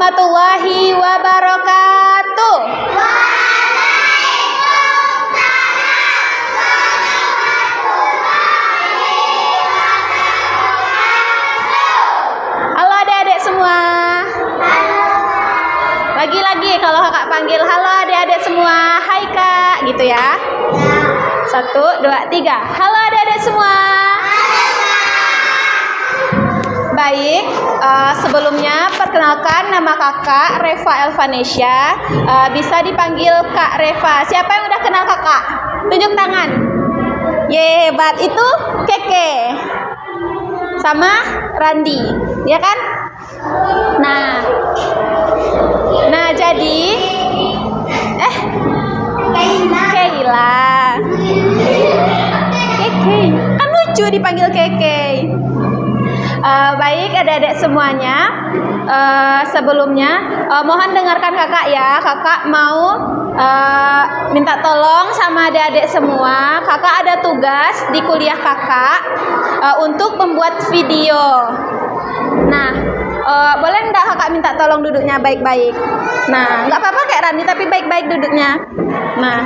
warahmatullahi wabarakatuh. Halo adik-adik semua. Lagi-lagi kalau kakak panggil halo adik-adik semua, hai kak, gitu ya. 1, 2, 3. Halo adik-adik semua. Baik, sebelumnya perkenalkan nama kakak Reva Elvanesha. Bisa dipanggil Kak Reva. Siapa yang udah kenal kakak? Tunjuk tangan. Hebat, itu Keke sama Randi, ya kan? Nah jadi Keila. Keke, kan lucu dipanggil Keke. Baik adik-adik semuanya, sebelumnya mohon dengarkan kakak ya. Kakak mau minta tolong sama adik-adik semua. Kakak ada tugas di kuliah kakak untuk membuat video. Nah, boleh enggak kakak minta tolong duduknya baik-baik? Nah, nggak apa-apa kayak Rani, tapi baik-baik duduknya. Nah,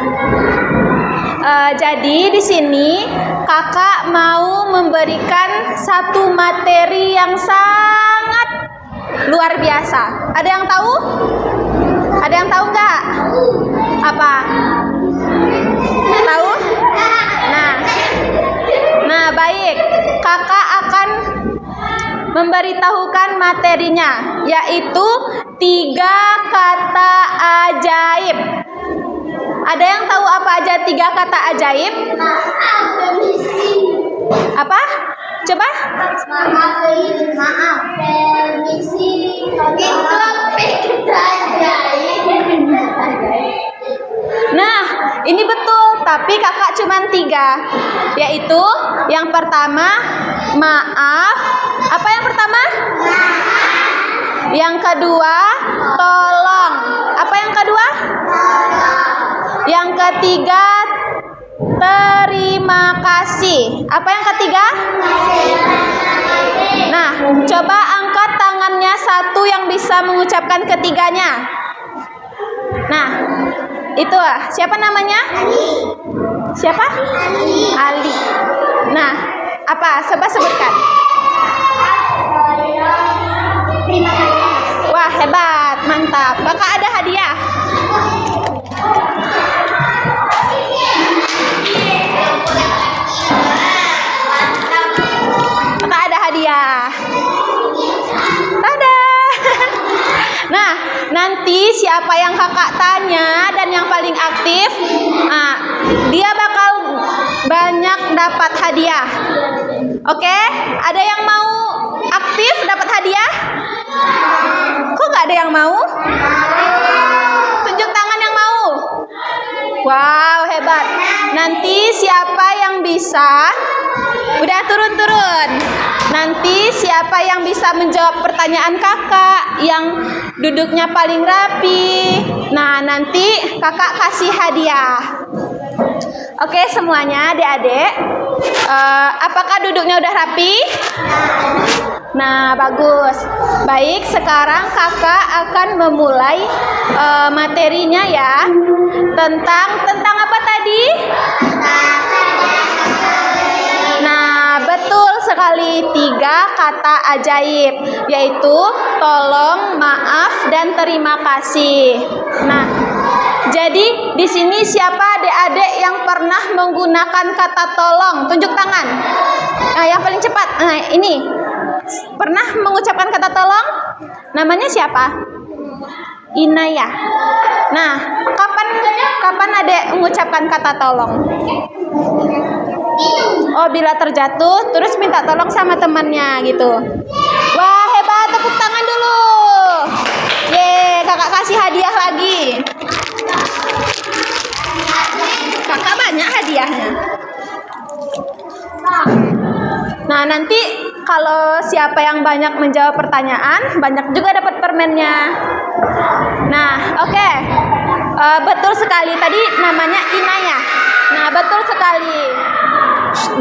jadi di sini kakak mau memberikan satu materi yang sangat luar biasa. Ada yang tahu? Ada yang tahu nggak? Apa? Tahu? Nah baik. Kakak akan memberitahukan materinya, yaitu 3 kata ajaib. Ada yang tahu apa aja 3 kata ajaib? Apa? Coba? Maaf, permisi. Nah, ini betul, tapi kakak cuma 3, yaitu yang pertama maaf. Apa yang pertama? Yang kedua tolong. Apa yang kedua? Yang ketiga terima kasih. Apa yang ketiga? Nah, coba angkat tangannya satu yang bisa mengucapkan ketiganya. Nah, itu siapa namanya? Siapa? Ali. Nah, apa? Coba sebutkan. Wah, hebat, mantap. Kakak ada hadiah. Kakak ada hadiah. Tada. Nah, nanti siapa yang kakak tanya dan yang paling aktif, dia bakal banyak dapat hadiah. Oke? Ada yang mau aktif dapat hadiah? Kok nggak ada yang mau? Tunjuk tangan yang mau. Wow, hebat. Nanti siapa yang bisa? Udah turun. Nanti siapa yang bisa menjawab pertanyaan kakak yang duduknya paling rapi, nah nanti kakak kasih hadiah. Oke semuanya adik-adik, apakah duduknya udah rapi? Nah bagus. Baik, sekarang kakak akan memulai materinya ya. Tentang apa tadi? Nah, betul sekali, 3 kata ajaib, yaitu tolong, maaf, dan terima kasih. Nah, jadi di sini siapa adik-adik yang pernah menggunakan kata tolong? Tunjuk tangan. Nah, yang paling cepat. Nah, ini. Pernah mengucapkan kata tolong? Namanya siapa? Inaya. Nah, kapan adik mengucapkan kata tolong? Oh, bila terjatuh terus minta tolong sama temannya gitu. Wah, hebat, tepuk tangan dulu. Kakak kasih hadiah lagi. Kakak banyak hadiahnya. Nah, nanti kalau siapa yang banyak menjawab pertanyaan, banyak juga dapat permennya. Nah, oke. Betul sekali, tadi namanya Inaya. Nah, betul sekali.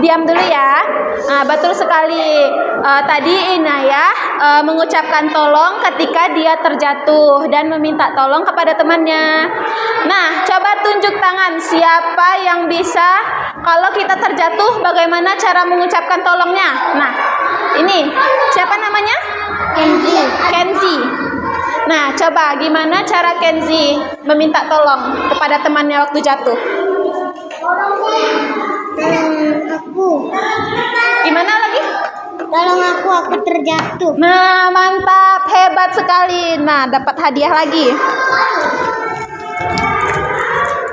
diam dulu ya. Nah, betul sekali. Tadi Inayah mengucapkan tolong ketika dia terjatuh dan meminta tolong kepada temannya. Nah, coba tunjuk tangan siapa yang bisa kalau kita terjatuh bagaimana cara mengucapkan tolongnya. Nah, ini siapa namanya? Kenzi. Nah, coba gimana cara Kenzi meminta tolong kepada temannya waktu jatuh? Aku. Gimana lagi? Tolong aku terjatuh. Nah, mantap, hebat sekali. Nah, dapat hadiah lagi.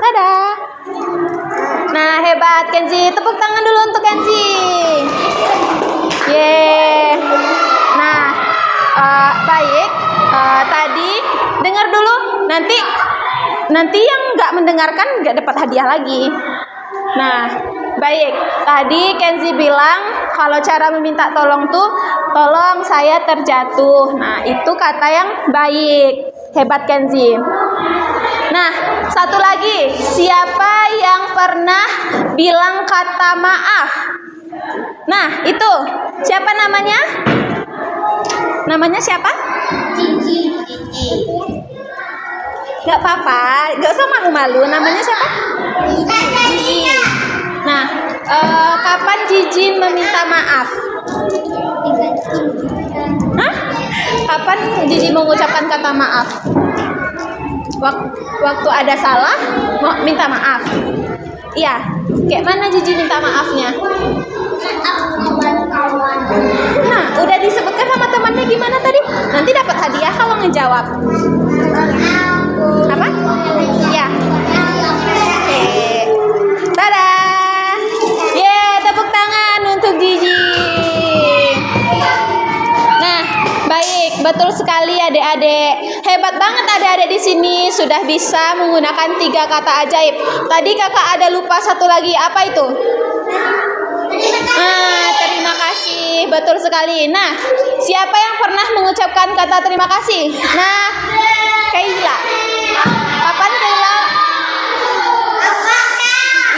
Dadah. Nah, hebat Kenzi. Tepuk tangan dulu untuk Kenzi. Yeay. Nah, baik. Tadi dengar dulu. Nanti yang nggak mendengarkan nggak dapat hadiah lagi. Nah, baik. Tadi Kenzi bilang kalau cara meminta tolong tuh, tolong saya terjatuh. Nah, itu kata yang baik. Hebat Kenzi. Nah, satu lagi. Siapa yang pernah bilang kata maaf? Nah, itu. Siapa namanya? Namanya siapa? Cici. Gak apa-apa, gak usah malu-malu. Namanya siapa? Gigi. Nah, kapan Gigi meminta maaf? Hah? Kapan Gigi mengucapkan kata maaf? Waktu ada salah, mau minta maaf. Iya, kayak mana Gigi minta maafnya? Nah, udah disebutkan sama temannya gimana tadi? Nanti dapat hadiah kalau ngejawab. Apa? Ya. Oke. Dadah. Tepuk tangan untuk Gigi. Nah, baik, betul sekali adik-adik. Hebat banget adik-adik di sini sudah bisa menggunakan 3 kata ajaib. Tadi kakak ada lupa satu lagi, apa itu? Terima kasih, betul sekali. Nah, siapa yang pernah mengucapkan kata terima kasih? Nah, Kaila. Kapan Kaila?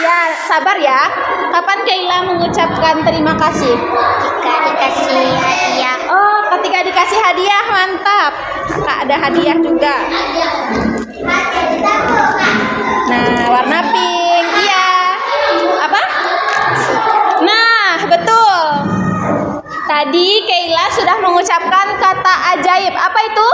Ya, sabar ya. Kapan Kaila mengucapkan terima kasih? Jika dikasih hadiah. Oh, ketika dikasih hadiah, mantap. Kak ada hadiah juga. Nah, warna pink. Iya. Apa? Nah, betul. Tadi Kaila sudah mengucapkan kata ajaib. Apa itu?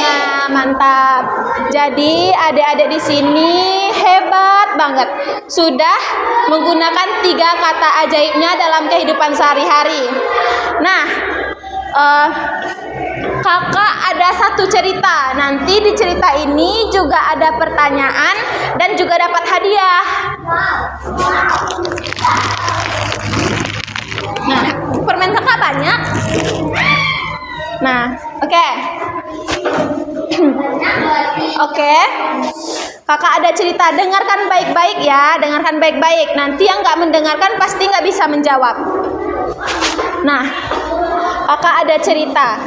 Nah, mantap. Jadi adik-adik di sini hebat banget. Sudah menggunakan 3 kata ajaibnya dalam kehidupan sehari-hari. Nah, kakak ada satu cerita. Nanti di cerita ini juga ada pertanyaan dan juga dapat hadiah. Nah, permen kakak banyak. Nah, oke. Oke. Kakak ada cerita. Dengarkan baik-baik ya. Dengarkan baik-baik. Nanti yang nggak mendengarkan pasti nggak bisa menjawab. Nah, kakak ada cerita.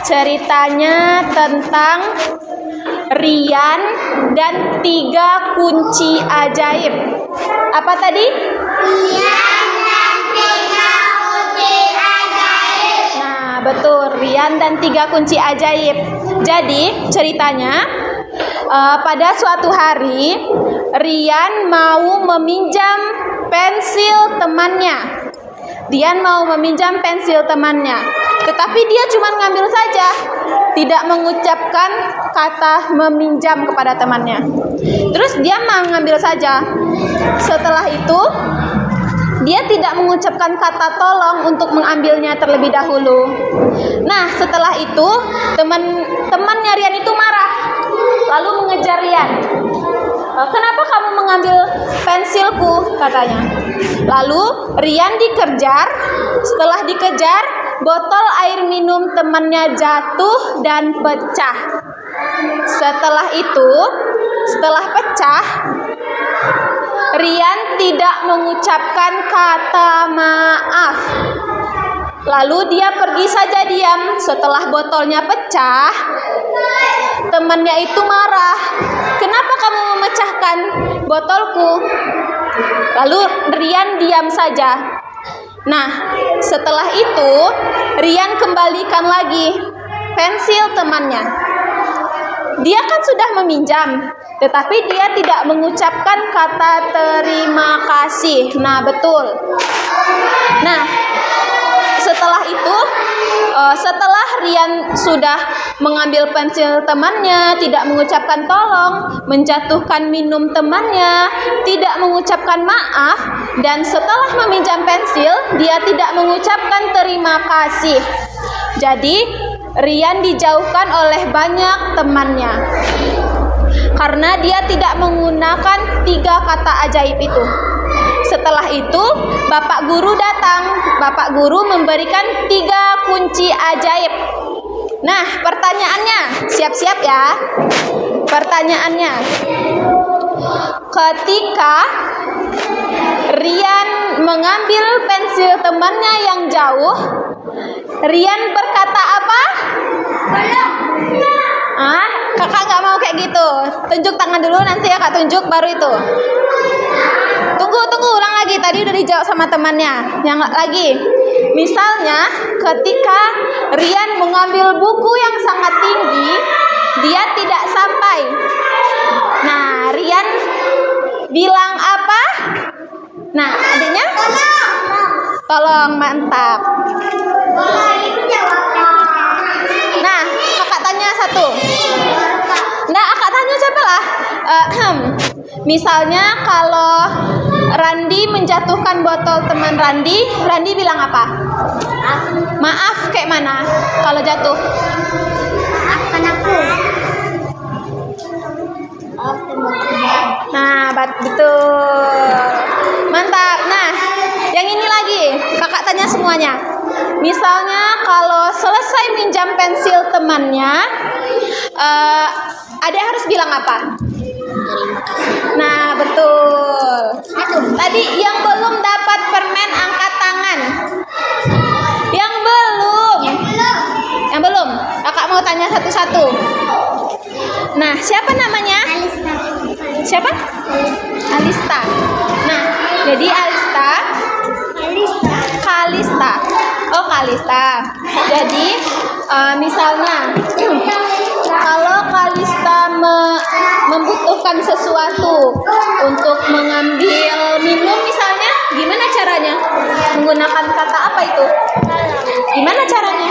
Ceritanya tentang Rian dan 3 kunci ajaib. Apa tadi? Rian dan 3 kunci ajaib. Nah, betul. Rian dan 3 kunci ajaib. Jadi, ceritanya pada suatu hari Rian mau meminjam pensil temannya. Rian mau meminjam pensil temannya. Tetapi dia cuma ngambil saja, tidak mengucapkan kata meminjam kepada temannya. Terus dia mengambil saja. Setelah itu, dia tidak mengucapkan kata tolong untuk mengambilnya terlebih dahulu. Nah, setelah itu temannya Rian itu marah, lalu mengejar Rian. Kenapa kamu mengambil pensilku? Katanya. Lalu Rian dikejar. Setelah dikejar, botol air minum temannya jatuh dan pecah. Setelah itu, setelah pecah, Rian tidak mengucapkan kata maaf. Lalu dia pergi saja diam. Setelah botolnya pecah, temannya itu marah. Kenapa kamu memecahkan botolku? Lalu Rian diam saja. Nah, setelah itu Rian kembalikan lagi pensil temannya. Dia kan sudah meminjam, tetapi dia tidak mengucapkan kata terima kasih. Nah, betul. Nah, setelah itu, setelah Rian sudah mengambil pensil temannya, tidak mengucapkan tolong, menjatuhkan minum temannya, tidak mengucapkan maaf, dan setelah meminjam pensil, dia tidak mengucapkan terima kasih. Jadi, Rian dijauhkan oleh banyak temannya karena dia tidak menggunakan 3 kata ajaib itu. Setelah itu, Bapak Guru datang. Bapak Guru memberikan 3 kunci ajaib. Nah, pertanyaannya, siap-siap ya. Pertanyaannya, ketika Rian mengambil pensil temannya yang jauh, Rian berkata apa? Kakak nggak mau kayak gitu. Tunjuk tangan dulu, nanti ya kak tunjuk baru itu. Tunggu, ulang lagi. Tadi udah dijawab sama temannya. Yang lagi. Misalnya, ketika Rian mengambil buku yang sangat tinggi, dia tidak sampai. Nah, Rian bilang apa? Nah, adiknya? Tolong, mantap. Nah, kakak tanya satu. Nah, kakak tanya siapa lah? Misalnya kalau Randi menjatuhkan botol teman Randi, Randi bilang apa? Maaf, kayak mana kalau jatuh? Maafkan aku. Nah, betul. Mantap. Nah, yang ini lagi, kakak tanya semuanya. Misalnya kalau selesai minjam pensil temannya, adek harus bilang apa? Nah, betul. Tadi yang belum dapat permen angkat tangan. Yang belum. Kakak mau tanya satu-satu. Nah, siapa namanya? Alista. Siapa? Alista. Nah, jadi Kalista. Oh, Kalista. Jadi, misalnya, kalau Kalista membutuhkan sesuatu untuk mengambil minum misalnya, gimana caranya? Menggunakan kata apa itu? Gimana caranya?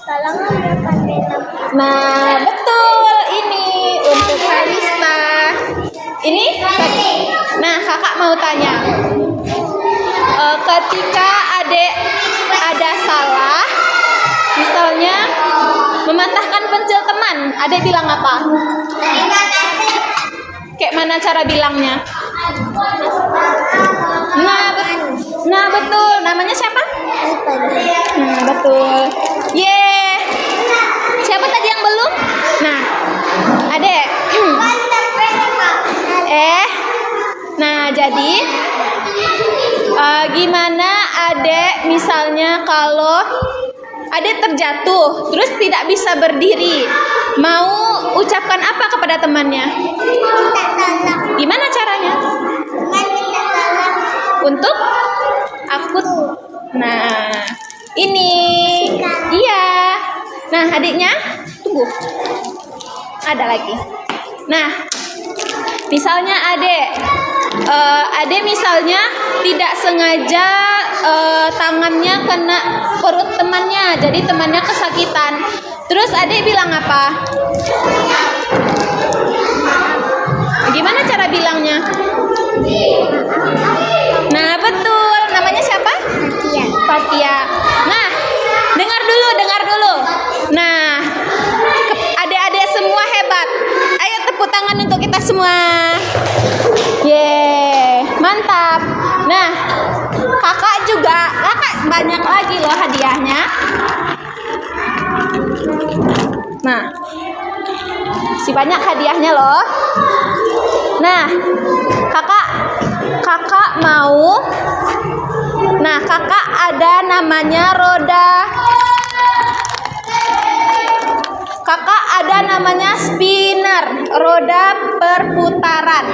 Tolong ambilkan minum. Nah, betul. Ini untuk Kalista. Ini? Nah, kakak mau tanya. Ketika adek ada salah, misalnya mematahkan pensil teman, adek bilang apa? Kayak mana cara bilangnya? Nah, betul. Namanya siapa? Nah, betul. Siapa tadi yang belum? Nah, adek. Nah, jadi gimana adek misalnya kalau adek terjatuh terus tidak bisa berdiri, mau ucapkan apa kepada temannya? Minta tolong. Gimana caranya? Minta tolong. Untuk aku. Nah, ini. Iya. Nah, adiknya tunggu. Ada lagi. Nah, misalnya adek misalnya tidak sengaja tangannya kena perut temannya, jadi temannya kesakitan. Terus adek bilang apa? Gimana cara bilangnya? Nah, betul. Namanya siapa? Fatia. Nah, dengar dulu. Nah, adik-adik semua hebat. Ayo tepuk tangan untuk kita semua. Mantap. Nah, kakak banyak lagi loh hadiahnya. Nah, si banyak hadiahnya loh. Nah, kakak mau. Nah, kakak ada namanya roda. Kakak ada namanya spinner, roda perputaran.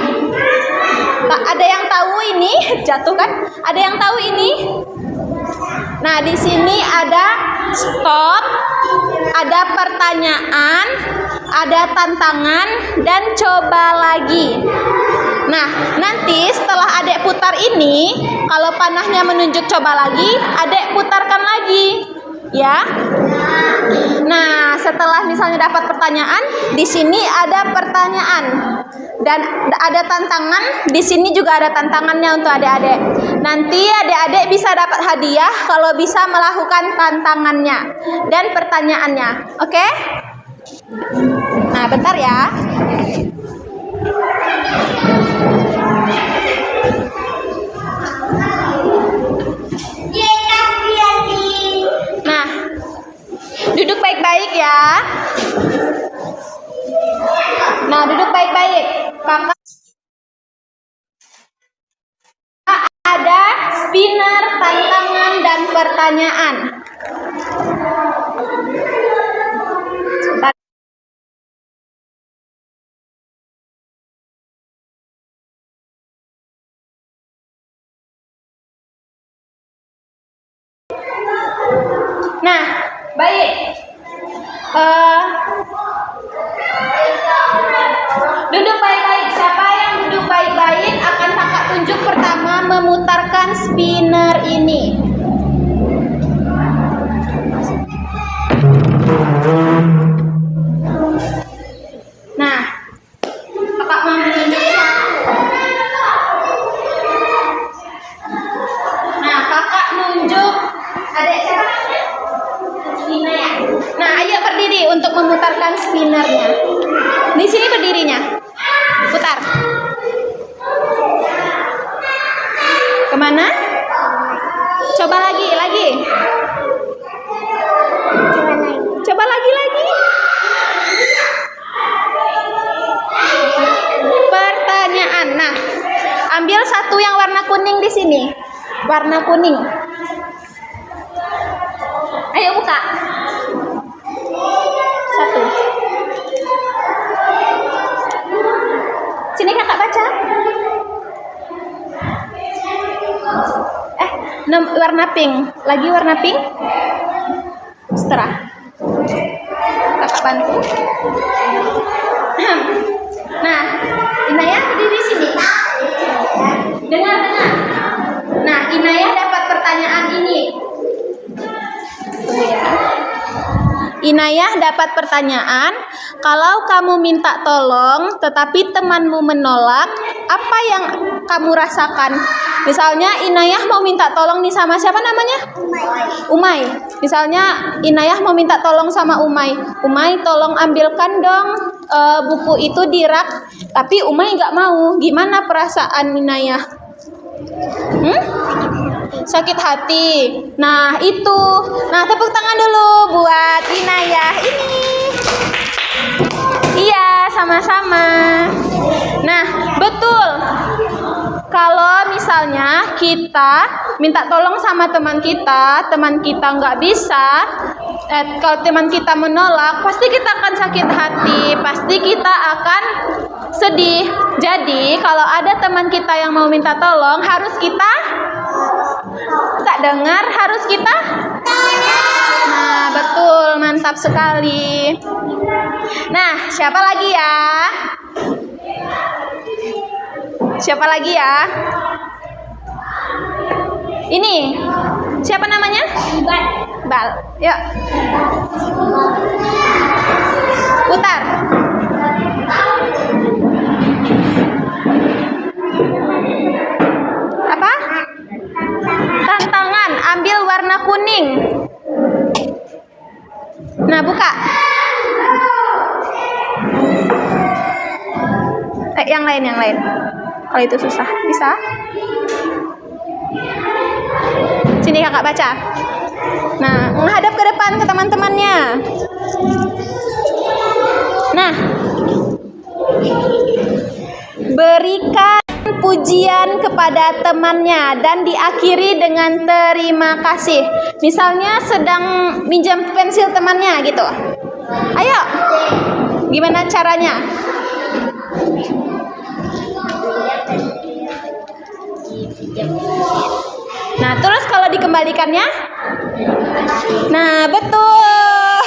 Ada yang tahu ini? Jatuh kan? Ada yang tahu ini? Nah, di sini ada stop, ada pertanyaan, ada tantangan, dan coba lagi. Nah, nanti setelah adek putar ini, kalau panahnya menunjuk coba lagi, adek putarkan lagi. Ya. Nah, setelah misalnya dapat pertanyaan, di sini ada pertanyaan dan ada tantangan. Di sini juga ada tantangannya untuk adik-adik. Nanti adik-adik bisa dapat hadiah kalau bisa melakukan tantangannya dan pertanyaannya. Oke? Nah, bentar ya. Nah, duduk baik-baik ya. Nah, duduk baik-baik. Kakak ada spinner, tantangan, dan pertanyaan. Sebentar. Nah, baik. Duduk baik-baik. Siapa yang duduk baik-baik akan kakak tunjuk pertama memutarkan spinner ini. Nah, kakak mau menunjuk satu. Nah, kakak nunjuk adek siapa namanya? Nina ya. Nah, ayo berdiri untuk memutarkan spinnernya. Di sini berdirinya. Putar. Kemana? Coba lagi. Coba lagi. Pertanyaan. Nah, ambil satu yang warna kuning di sini. Warna kuning. Ayo buka. Satu. Sini kakak baca. Warna pink. Lagi warna pink. Seterah. Kakak bantu. Nah, Inayah berdiri sini. Dengar. Nah, Inayah dapat pertanyaan ini. Tunggu ya. Inayah dapat pertanyaan, kalau kamu minta tolong tetapi temanmu menolak, apa yang kamu rasakan? Misalnya Inayah mau minta tolong nih sama siapa namanya? Umay. Misalnya Inayah mau minta tolong sama Umay. Umay, tolong ambilkan dong buku itu di rak. Tapi Umay nggak mau. Gimana perasaan Inayah? Sakit hati. Nah, itu. Nah, tepuk tangan dulu buat Inayah ini. Iya, sama-sama. Nah, betul. Kalau misalnya kita minta tolong sama teman kita nggak bisa, kalau teman kita menolak, pasti kita akan sakit hati, pasti kita akan sedih. Jadi, kalau ada teman kita yang mau minta tolong, harus kita tak dengar, harus kita. Nah, betul, mantap sekali. Nah, siapa lagi ya? Siapa lagi ya? Ini siapa namanya? Bal. Yuk. Putar. Apa? Tantangan. Ambil warna kuning. Nah, buka. Yang lain. Kalau itu susah, bisa? Sini kakak baca. Nah, menghadap ke depan ke teman-temannya. Nah, berikan pujian kepada temannya dan diakhiri dengan terima kasih. Misalnya sedang minjam pensil temannya gitu. Ayo, gimana caranya? Nah, terus kalau dikembalikannya? Nah, betul.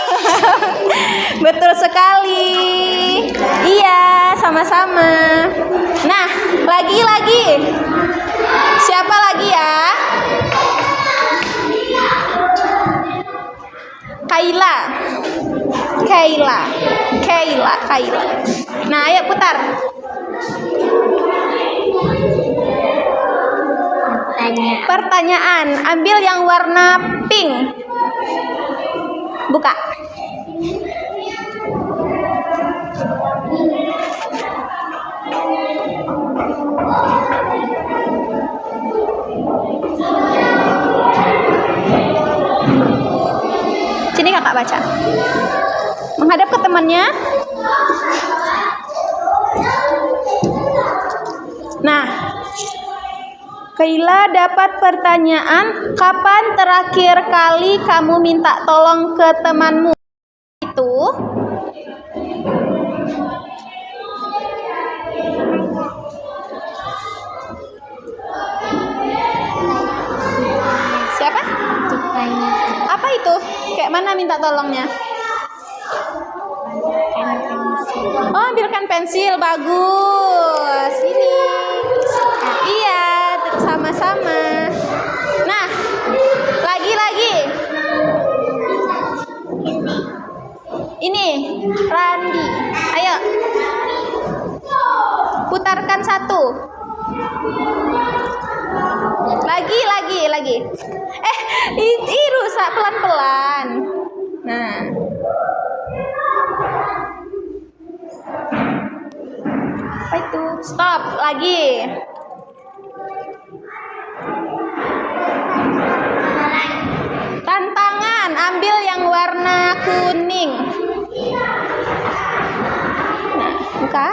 Betul sekali. Iya, sama-sama. Nah, lagi. Siapa lagi ya? Kaila. Nah, ayo putar. Pertanyaan, ambil yang warna pink. Buka. Sini kakak baca. Menghadap ke temannya. Nah, Kaila dapat pertanyaan, kapan terakhir kali kamu minta tolong ke temanmu? Itu siapa? Apa itu? Kayak mana minta tolongnya? Oh, ambilkan pensil, bagus. Ini. Iya, sama-sama. Nah, lagi. Ini, Randi. Ayo. Putarkan satu. Lagi. Rusak pelan-pelan. Nah. Apa itu? Stop, lagi. Tantangan, ambil yang warna kuning. Nah, buka.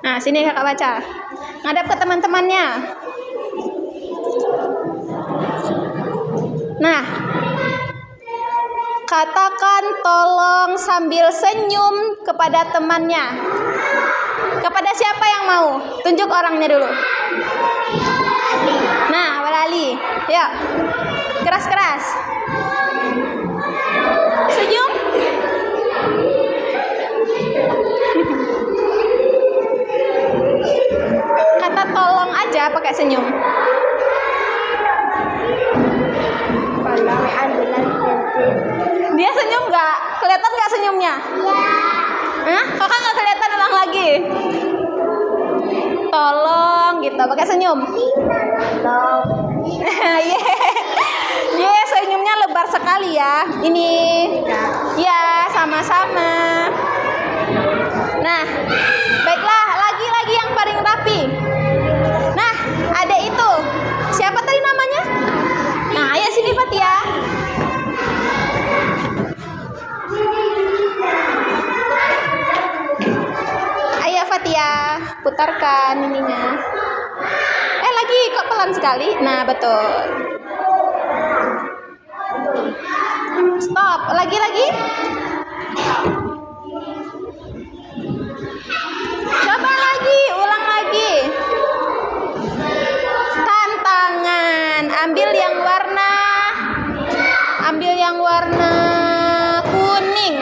Nah, sini kakak baca. Ngadap ke teman-temannya. Nah, katakan tolong sambil senyum kepada temannya. Kepada siapa yang mau? Tunjuk orangnya dulu. Nah, Walali. Yuk. Keras-keras. Senyum. Kata tolong aja pakai senyum. Dia senyum nggak? Kelihatan nggak senyumnya? Hah? Kakak nggak kelihatan, ulang lagi. Tolong gitu, pakai senyum. Senyumnya lebar sekali ya. Ini. Ya, sama-sama. Nah, baiklah, lagi yang paling rapi. Nah, ada itu. Siapa tadi namanya? Nah, ayo sini Fatia. Ayo Fatia, putarkan ininya. Lagi kok pelan sekali. Nah, betul. Stop, lagi. Coba lagi, ulang lagi. Tantangan, ambil yang warna kuning.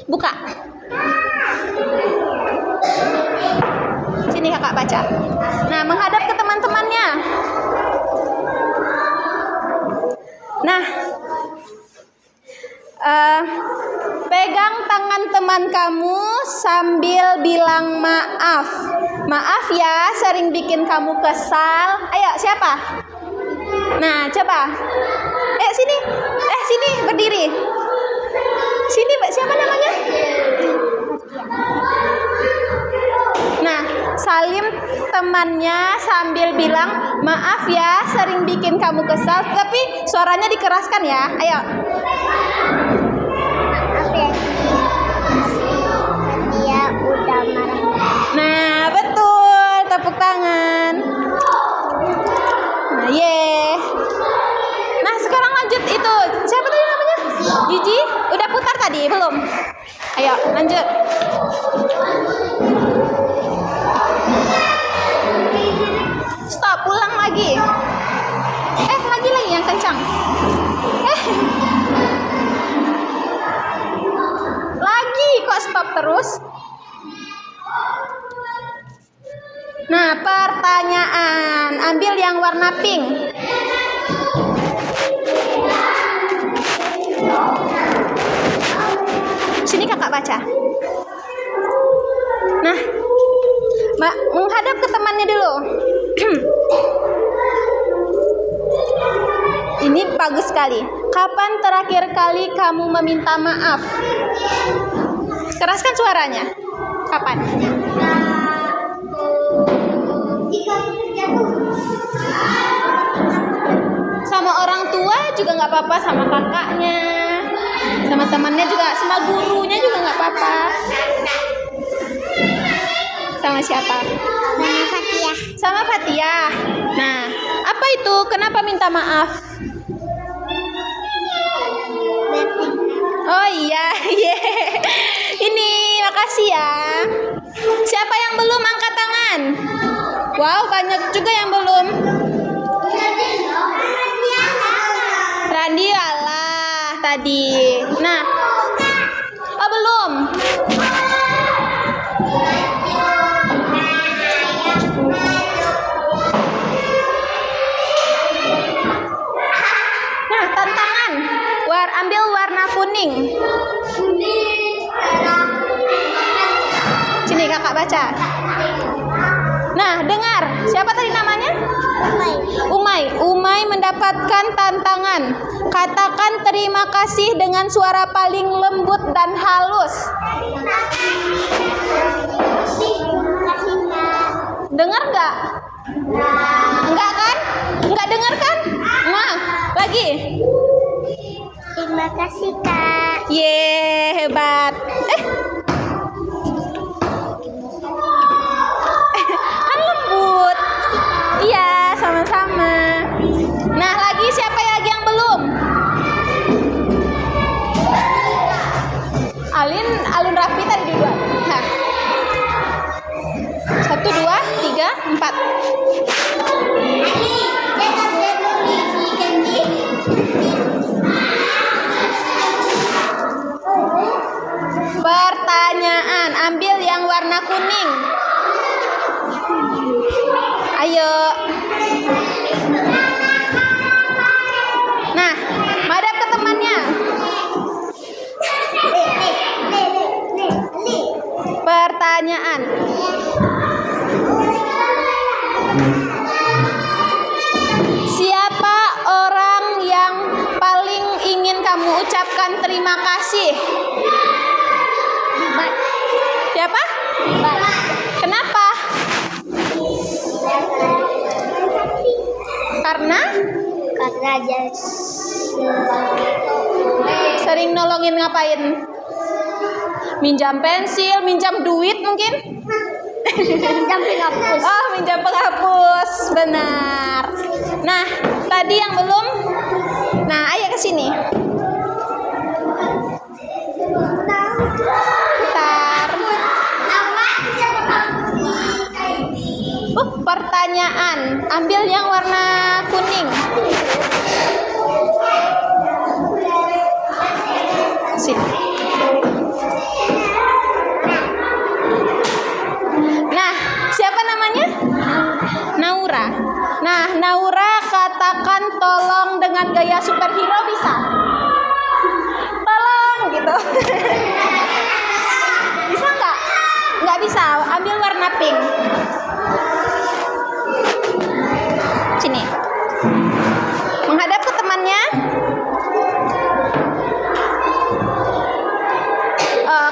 Buka. Sini kakak baca. Nah, menghadap ke teman-temannya. Nah, pegang tangan teman kamu sambil bilang maaf. Maaf ya, sering bikin kamu kesal. Ayo, siapa? Nah, coba. Sini, berdiri. Sini, siapa namanya? Nah, salim temannya sambil bilang, maaf ya, sering bikin kamu kesal. Tapi suaranya dikeraskan ya. Ayo. Maaf ya, dia udah marah. Nah, betul. Tepuk tangan. Nah, Nah, sekarang lanjut tadi? Belum? Ayo, lanjut. Stop, ulang lagi. Lagi yang kencang. Lagi kok stop terus? Nah, pertanyaan. Ambil yang warna pink. Sini kakak baca. Nah, menghadap ke temannya dulu. Ini bagus sekali. Kapan terakhir kali kamu meminta maaf? Keraskan suaranya. Kapan? Sama orang tua juga nggak apa-apa, sama kakaknya, sama temannya juga, sama gurunya juga nggak apa-apa. Sama siapa? Sama Fatia. Sama Fatia. Nah, apa itu? Kenapa minta maaf? Oh iya, ini makasih ya. Siapa yang belum angkat tangan? Wow, banyak juga yang belum. Randi alah tadi. Nah, oh belum. Nah, tantangan. Ambil warna kuning. Sini kakak baca. Nah, dengar. Siapa tadi namanya? Umay mendapatkan tantangan. Katakan terima kasih dengan suara paling lembut dan halus. Dengar nggak? Enggak kan? Enggak dengar kan? Nah, lagi. Terima kasih, Kak. Hebat. Kan lembut. Iya, sama-sama. Nah, lagi siapa lagi yang belum? Alun Rafi tadi dua. Nah. 1, 2, 3, 4. Pertanyaan, ambil yang warna kuning. Ayo. Nah, madep ke temannya. Pertanyaan. Siapa orang yang paling ingin kamu ucapkan terima kasih? Siapa? Kenapa? Karena sering nolongin ngapain? Minjam pensil, minjam duit mungkin? Minjam penghapus. Oh, minjam penghapus, benar. Nah, tadi yang belum. Nah, ayo ke sini. Putar. Pertanyaan. Ambil yang warna kuning. Sini. Nah, siapa namanya? Naura. Nah, Naura katakan tolong dengan gaya superhero bisa? Tolong gitu. Bisa nggak? Nggak bisa. Ambil warna pink. Sini. Menghadap ke temannya.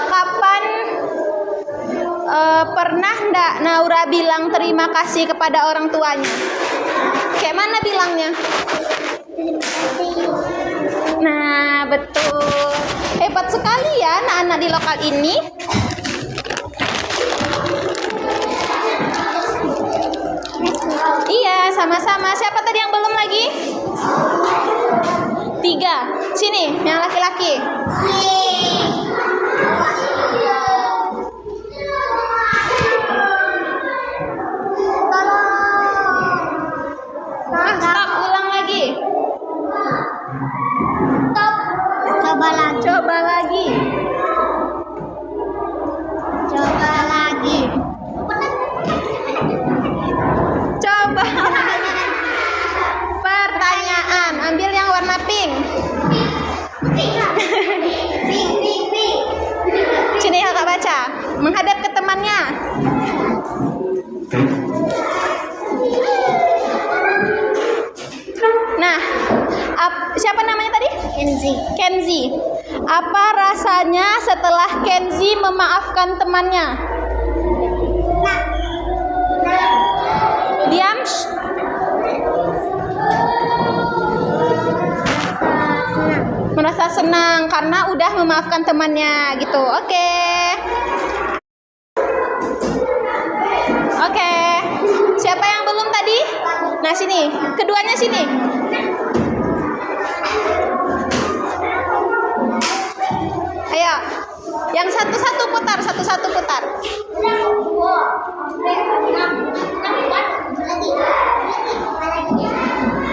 Kapan pernah nggak Naura bilang terima kasih kepada orang tuanya? Kayak mana bilangnya? Terima kasih. Nah, betul. Hebat sekali ya anak-anak di lokal ini. Iya, sama-sama. Siapa tadi yang belum lagi? 3. 3. Sini, yang laki-laki. Stop, ulang lagi. Stop. Coba lagi. Coba lagi. Coba lagi. Coba. Pertanyaan, ambil yang warna pink. Sini kakak baca. Menghadap ke temannya. Nah, siapa namanya tadi? Kenzi. Apa rasanya setelah Kenzi memaafkan temannya? Diam. Merasa senang karena udah memaafkan temannya gitu. Oke. Siapa yang belum tadi? Nah, sini. Keduanya sini. Ayo. Yang satu-satu putar,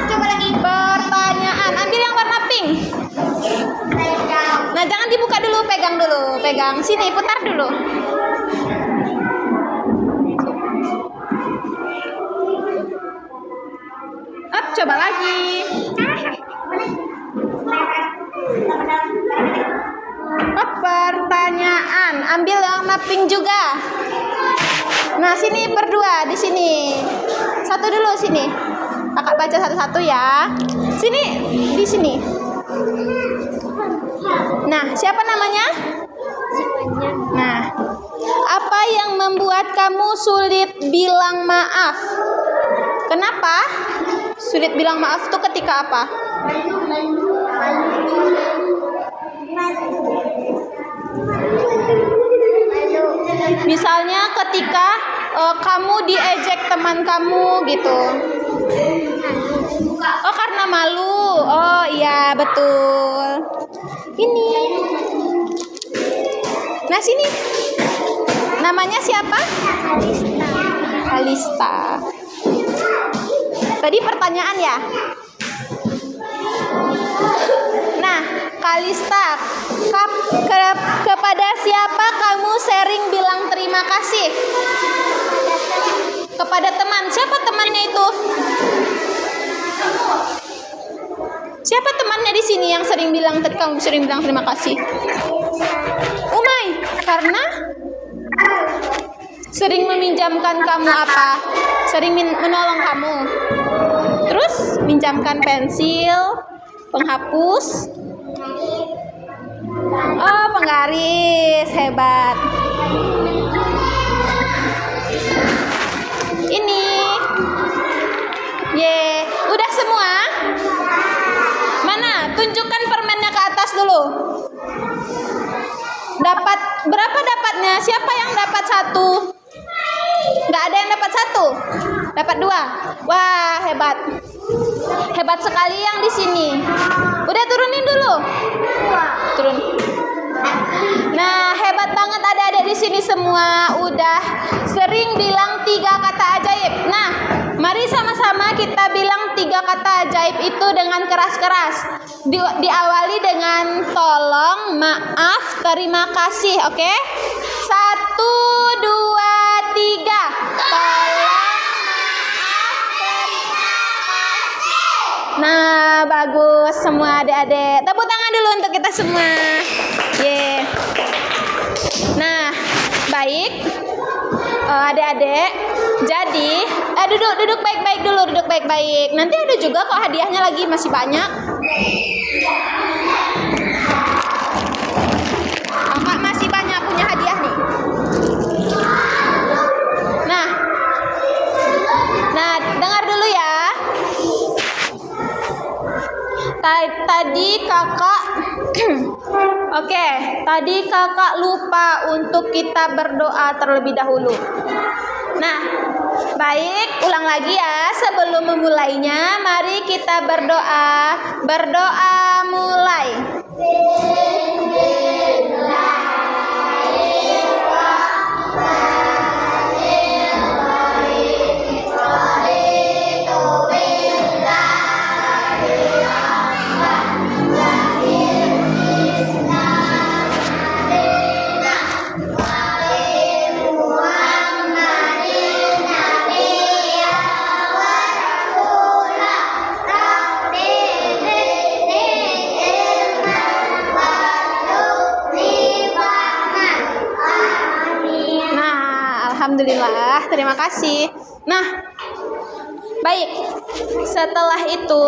Coba lagi. Pertanyaan. Ambil yang warna pink. Nah, jangan dibuka dulu, pegang dulu. Pegang. Sini, putar dulu. Up, coba lagi. Pertanyaan. Ambil yang warna pink juga. Nah, sini berdua di sini. Satu dulu sini. Kakak baca satu-satu ya. Sini, di sini. Nah, siapa namanya? Nah, apa yang membuat kamu sulit bilang maaf? Kenapa? Sulit bilang maaf tuh ketika apa? Misalnya ketika kamu diejek teman kamu gitu. Oh, karena malu. Oh iya, betul. Ini. Nah, sini. Namanya siapa? Kalista. Tadi pertanyaan ya. Nah, Kalista, kepada siapa kamu sering bilang terima kasih? Kepada teman. Siapa temannya itu? Siapa temannya di sini yang sering bilang kamu sering bilang terima kasih? Umay, karena sering meminjamkan kamu apa? Sering menolong kamu. Terus minjamkan pensil, penghapus. Oh, penggaris, hebat. Ini. Udah semua? Mana? Tunjukkan permennya ke atas dulu. Dapat berapa dapatnya? Siapa yang dapat 1? Nggak ada yang dapat 1. Dapat 2. Wah, hebat. Hebat sekali yang di sini. Udah turunin dulu. Turun. Nah, hebat banget adik-adik di sini semua udah sering bilang 3 kata ajaib. Nah, mari sama-sama kita bilang 3 kata ajaib itu dengan keras-keras. Diawali dengan tolong, maaf, terima kasih, oke? 1, 2, 3. Tolong, maaf, terima kasih. Nah, bagus semua adik-adik. Tepuk tangan dulu untuk kita semua. Nah, baik. Adik-adik, jadi duduk baik-baik dulu, duduk baik-baik. Nanti ada juga kok hadiahnya lagi, masih banyak. Kakak masih banyak punya hadiah nih. Nah, dengar dulu ya. Tadi kakak Oke, tadi kakak lupa untuk kita berdoa terlebih dahulu. Nah, Baik, ulang lagi ya. Sebelum memulainya, mari kita berdoa. Berdoa mulai. Alhamdulillah, terima kasih. Nah, baik. Setelah itu,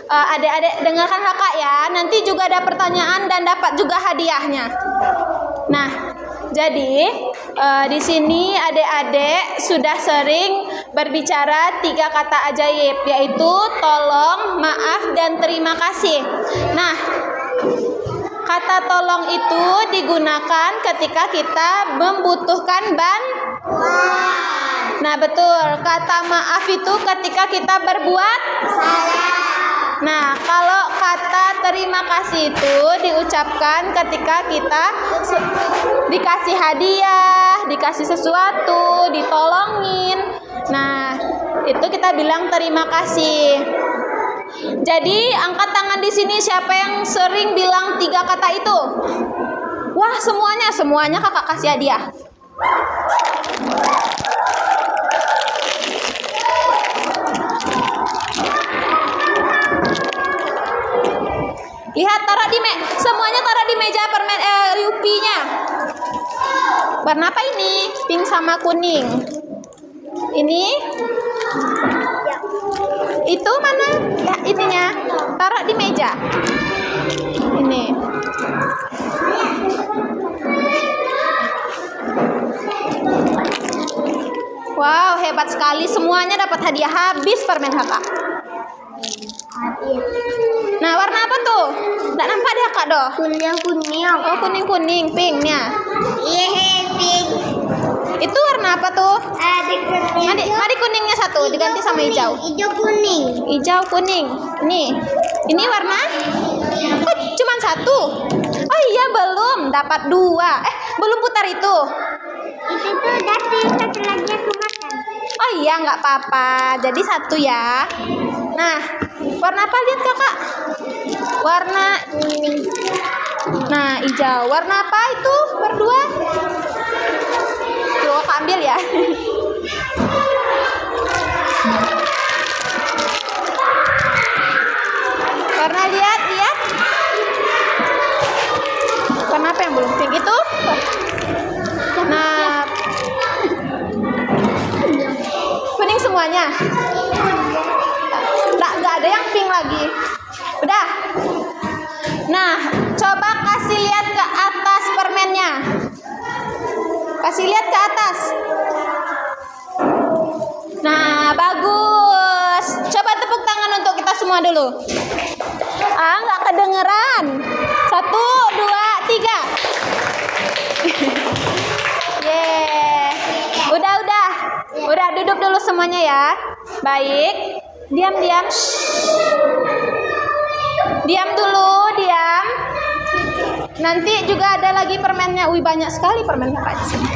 adik-adik dengarkan kakak ya. Nanti juga ada pertanyaan dan dapat juga hadiahnya. Nah, jadi di sini adik-adik sudah sering berbicara 3 kata ajaib, yaitu tolong, maaf, dan terima kasih. Nah, kata tolong itu digunakan ketika kita membutuhkan bantuan. Nah, betul. Kata maaf itu ketika kita berbuat salah. Nah, kalau kata terima kasih itu diucapkan ketika kita dikasih hadiah, dikasih sesuatu, ditolongin. Nah, itu kita bilang terima kasih. Jadi angkat tangan di sini siapa yang sering bilang 3 kata itu? Wah, semuanya kakak kasih hadiah. Lihat, semuanya taruh di meja permen Yupi-nya. Warna apa ini? Pink sama kuning. Ini? Itu mana? Ya, ininya. Taruh di meja. Ini. Wow, hebat sekali. Semuanya dapat hadiah. Habis permen kakak. Nah, warna apa tuh? Nggak nampak deh kakak doh. Kuning. Oh, kuning-kuning. Pinknya. Iya, pink. Itu warna apa tuh? Kuning. Mari kuningnya satu diganti sama hijau. Hijau kuning. Hijau kuning. Ini warna? Oh, cuman satu. Oh iya, belum dapat 2. Belum putar itu. Itu tuh dari satu lagi aku makan. Oh iya, nggak apa-apa. Jadi 1 ya. Nah, warna apa lihat kakak? Warna Kuning. Nah, hijau. Warna apa itu? Berdua? Tuh, kakak ambil ya. Warna lihat. Warna apa yang belum pink itu? Nah, kuning semuanya. Nggak ada yang pink lagi. Udah. Nah, coba kasih lihat ke atas permennya. Kasih lihat ke atas. Nah, bagus. Coba tepuk tangan untuk kita semua dulu. Nggak kedengeran. 1, 2, 3. Yeay. Udah duduk dulu semuanya ya. Baik. Diam. Diam dulu. Nanti juga ada lagi permennya. Wih, banyak sekali permen kakak di sini.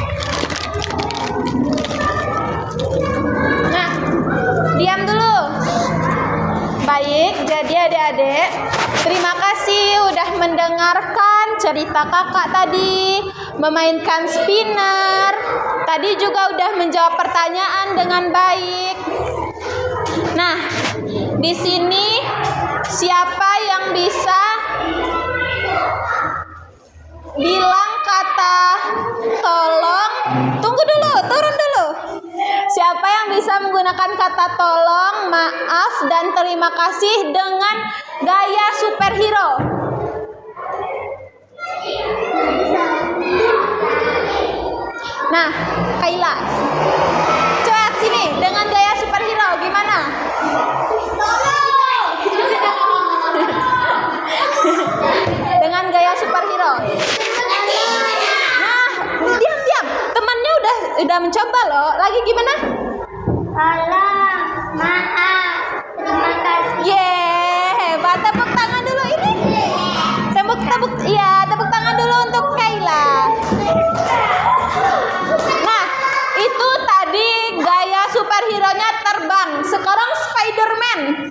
Nah, diam dulu. Baik, jadi adik-adik, terima kasih udah mendengarkan cerita kakak tadi, memainkan spinner. Tadi juga udah menjawab pertanyaan dengan baik. Nah, di sini siapa yang bisa bilang kata tolong? Tunggu dulu, turun dulu. Siapa yang bisa menggunakan kata tolong, maaf, dan terima kasih dengan gaya superhero? Nah, Kaila, coba sini dengan gaya superhero gimana? Dengan gaya superhero. Nah, diam. Temannya udah udah mencoba loh. Lagi gimana? Tolong, maaf, terima kasih. Yeay, hebat. Tepuk tangan dulu ini. Tepuk tangan dulu untuk Kayla. Nah, itu tadi gaya superhero-nya terbang. Sekarang Spider-Man.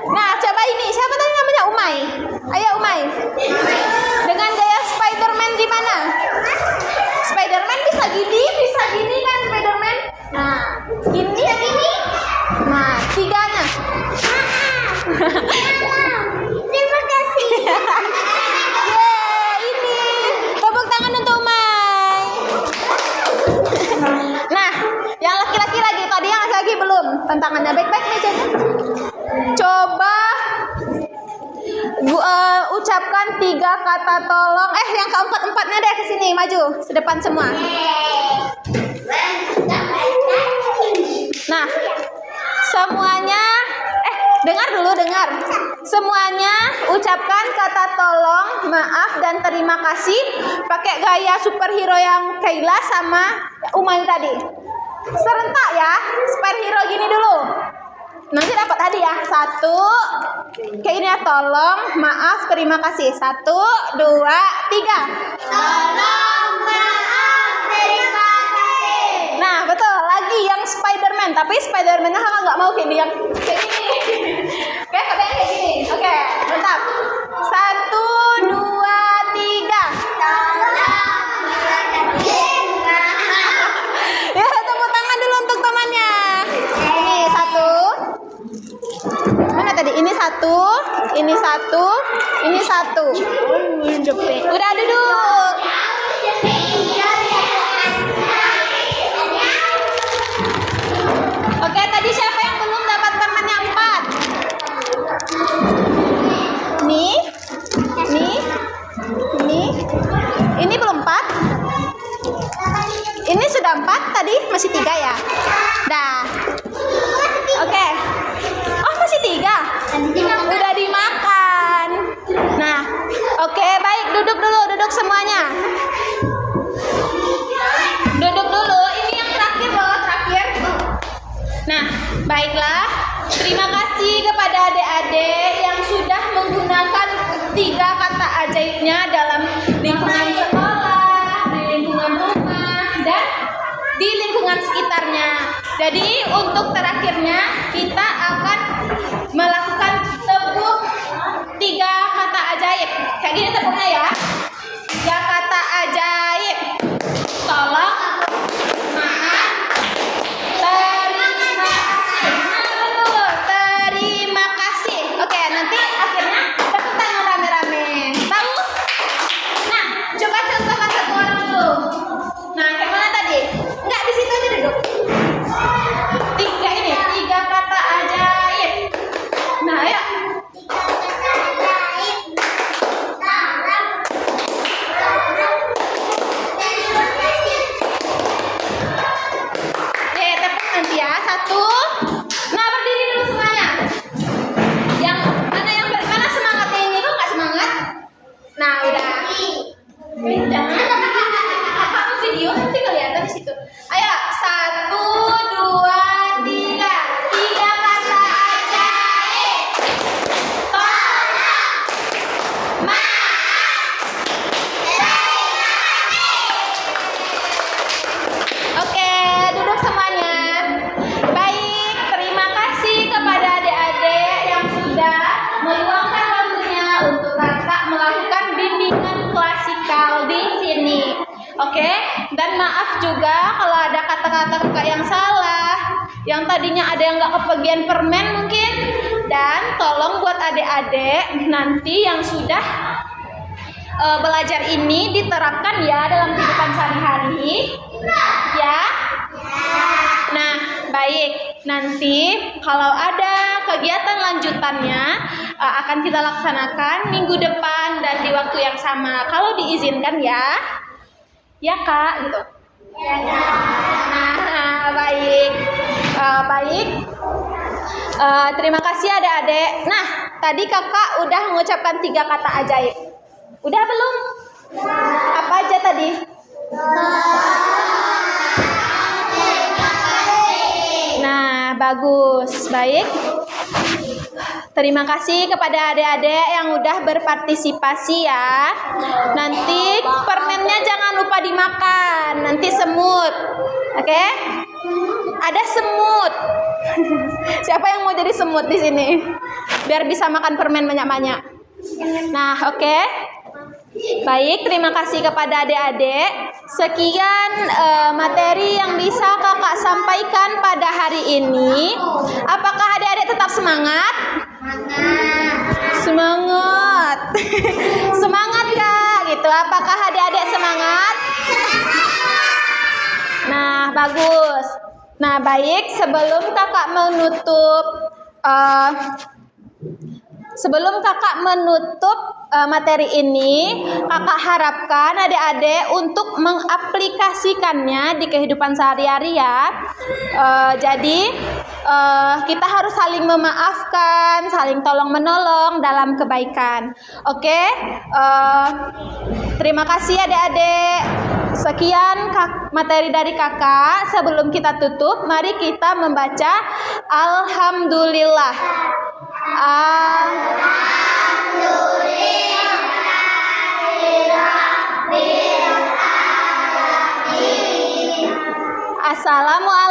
Nah, coba ini. Siapa tadi namanya? Umay. Ayo Umay. Dengan gaya Spider-Man gimana? Spider-Man bisa gini kan Spider-Man? Nah, gini. Nah, tiganya. Terima kasih. Yeay, ini. Tepuk tangan untuk Umay. Nah, yang laki-laki lagi. Tadi yang laki-laki belum. Tantangannya baik-baik mejanya. Coba ucapkan 3 kata tolong. Yang keempat-empatnya deh ke sini, maju, sedepan semua. Nah, semuanya dengar. Semuanya ucapkan kata tolong, maaf dan terima kasih pakai gaya superhero yang Kayla sama Umay tadi. Serentak ya, superhero gini dulu. Nanti dapat tadi ya. 1, kayak ini ya, tolong, maaf, terima kasih. 1, 2, 3. Tolong, maaf, terima kasih. Nah, betul. Lagi yang Spider-Man, tapi Spider-Man-nya kakak nggak mau kayak dia kayak gini. Oke, kakak kayak gini. Oke, mantap. 1, 2, 3. Ya, tepuk tangan dulu untuk temannya. Ini 1. Mana tadi? Ini 1, ini 1, ini 1. Udah duduk. Oke, tadi siapa yang belum dapat permen yang 4? Nih. Ini belum 4. Ini sudah 4 tadi, masih 3 ya? Dah. Oke. Oh, masih 3. Udah dimakan. Nah, oke, baik, duduk semuanya. Duduk dulu. Ini yang terakhir loh, terakhir. Nah, baiklah. Terima kasih kepada adik-adik yang sudah menggunakan 3 kata ajaibnya dalam lingkungan sekolah, di lingkungan rumah, dan di lingkungan sekitarnya. Jadi untuk terakhirnya kita akan melakukan tepuk 3 kata ajaib. Kayak gini tepuknya ya. 3 kata ajaib. Tolong, maaf, terima kasih. Nah, betul. Terima kasih. Oke, nanti akhirnya tepuk tangan rame-rame. Tahu? Nah, coba contohkan satu orang dulu. Nah, kayak mana tadi? Enggak, di situ aja duduk. 3 kata ajaib. Nah, ayo. Tepuk nanti ya. 1. Nah, berdiri dulu semuanya. Yang mana semangatnya ini? Kok nggak semangat? Nah, udah. Jangan. Kamu video nanti kelihatan di situ. Ayo, 1, 2, 3. 3 kata ajaib. Tolong, maaf, terima kasih. Oke, duduk semuanya. Baik, terima kasih kepada adik-adik yang sudah meluangkan waktunya untuk kakak melakukan bimbingan klasikal di sini. Oke, dan maaf juga kalau ada kata-kata kakak yang salah, yang tadinya ada yang nggak kebagian permen mungkin. Dan tolong buat adik-adik nanti yang sudah belajar ini diterapkan ya dalam kehidupan sehari-hari, ya. Nah, baik. Nanti kalau ada kegiatan lanjutannya akan kita laksanakan minggu depan dan di waktu yang sama. Kalau diizinkan ya. Ya Kak, gitu. Ya, Kak. Nah, baik. Baik. Terima kasih adik-adik. Nah, tadi kakak udah mengucapkan 3 kata ajaib. Udah belum? Apa aja tadi? Nah, bagus. Baik. Terima kasih kepada adik-adik yang udah berpartisipasi ya. Nanti permennya jangan lupa dimakan. Nanti semut. Oke? Ada semut. Siapa yang mau jadi semut di sini? Biar bisa makan permen banyak-banyak. Nah, oke. Baik, terima kasih kepada adik-adik. Sekian materi yang bisa kakak sampaikan pada hari ini. Apakah adik-adik tetap semangat? Semangat. Semangat kak, gitu. Apakah adik-adik semangat? Nah, bagus. Nah, baik. Sebelum kakak menutup materi ini, kakak harapkan adik-adik untuk mengaplikasikannya di kehidupan sehari-hari ya. Jadi kita harus saling memaafkan, saling tolong-menolong dalam kebaikan. Oke? Terima kasih adik-adik. Sekian materi dari kakak. Sebelum kita tutup, mari kita membaca Alhamdulillah. Assalamualaikum